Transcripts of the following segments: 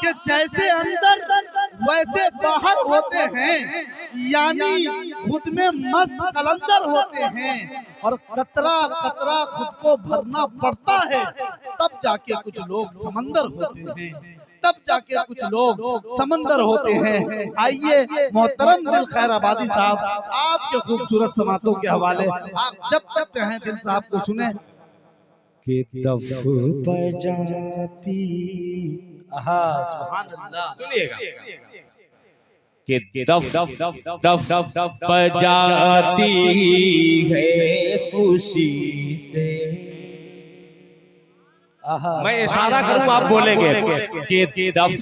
कि जैसे अंदर वैसे बाहर होते हैं, यानी खुद में मस्त कलंदर होते हैं और कतरा कतरा खुद को भरना पड़ता है, तब जाके कुछ लोग समंदर होते हैं, तब जाके कुछ लोग समंदर होते हैं। आइए मोहतरम दिल खैराबादी साहब, आपके खूबसूरत समातों के हवाले आप जब तक चाहें दिल साहब को सुने। कि तफ बजाती, सुभान अल्लाह, सुनिएगा कि तफ बजाती है खुशी से। मैं इशारा करूं आप बोलेंगे कि दफ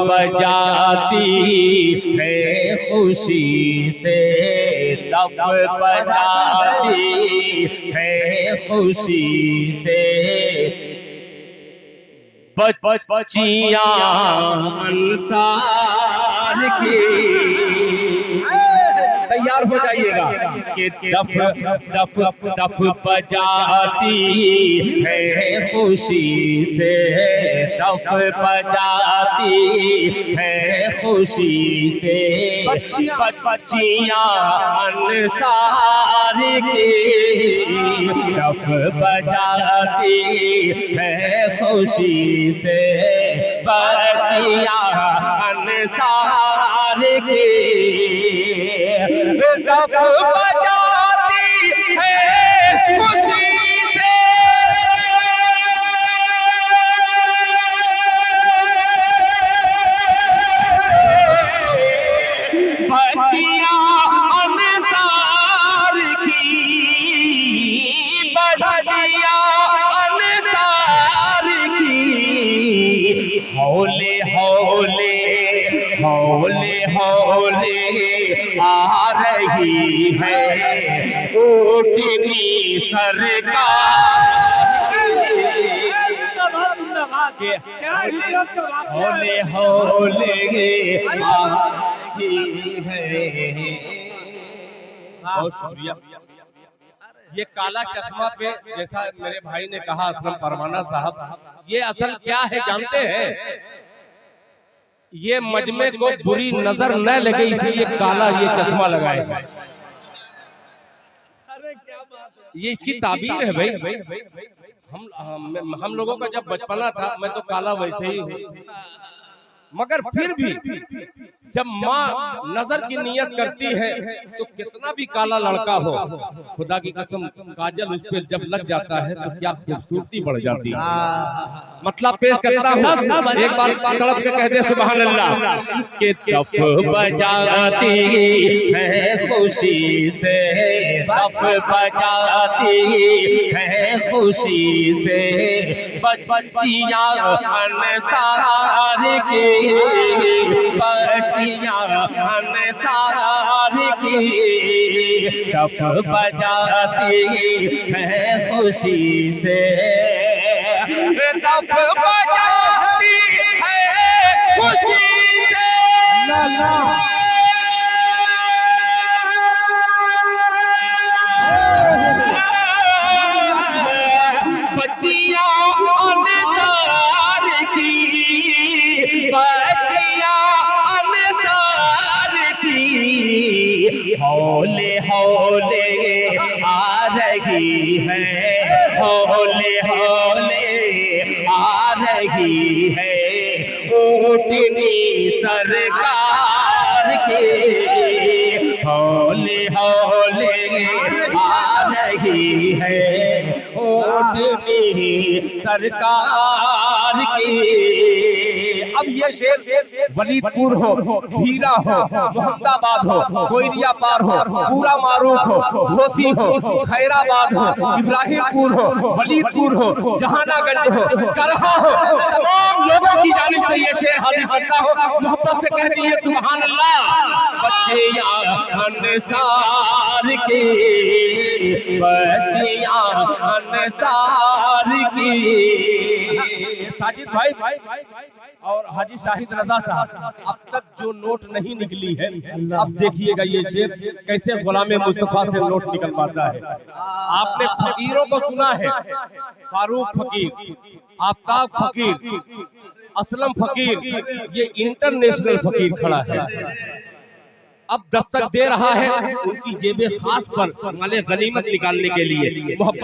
बजाती है खुशी से, दफ बजाती है खुशी से। बच्चियां अंसार की, तैयार हो जाइएगा कि दफ बजाती है खुशी से, दफ बजाती है खुशी से। बच्चियां अंसार की दफ बजाती है खुशी से, बच्चियां अंसार की दफ बजाती है खुशी से। बच्चियां अंसार की, बच्चियां अंसार की, हौले हौले हौले हौले आ रही है ऊँटनी सरकार। हौले हौले आ रही है। बहुत शुक्रिया। ये काला चश्मा पे, जैसा मेरे भाई ने कहा असलम परवाना साहब, ये असल क्या है जानते हैं? ये मजमे को बुरी नजर न लगे इसलिए काला ये चश्मा लगाए। ये इसकी ताबीर है भाई। हम लोगों का जब बचपना था, मैं तो काला वैसे ही हूँ, मगर फिर भी जब माँ नजर की नियत करती है तो कितना भी काला लड़का हो, खुदा की कसम काजल उस पर जब लग जाता है तो क्या खूबसूरती बढ़ जाती है। मतलब पेश करता हूँ, एक बार तड़प के कह दे सुभान अल्लाह। कि दफ बजाती है खुशी से, दफ बजाती है खुशी से। बच्चियां अंसार की, बच्चियां अंसार की दफ बजाती है खुशी से, दफ बजाती है खुशी से। बच्चियां अंसार की, बच्चियां अंसार की, हौले हौले आ रही है, हौले हौले आ रही है ऊँटनी सरकार की, हौले हौले आ रही है ऊँटनी सरकार की। अब ये शेर वलीदपुर हो, भीरा हो, मोहम्मदाबाद हो, कोयलिया पार हो, पूरा मारूफ हो, घोसी हो, खैराबाद हो, इब्राहिमपुर हो, वलीदपुर हो, जहानागंज हो, करहा हो, तमाम लोगों की जानिब से ये शेर हाजिर करता हो। मोहब्बत से कह दीजिए सुभान अल्लाह। बच्चियां अंसार की, बच्चियां अंसार की। साजिद भाई और हाजी शाहिद रजा साहब, अब तक जो नोट नहीं निकली है, अब देखिएगा ये शेर कैसे गुलामे मुस्तफा से नोट निकल पाता है। आपने फकीरों को सुना है, फारूक फकीर, आफ्ताब फकीर, असलम फकीर, ये इंटरनेशनल फकीर खड़ा है, अब दस्तक दे रहा है उनकी जेबे खास पर माले गनीमत निकालने के लिए। मोहब्बत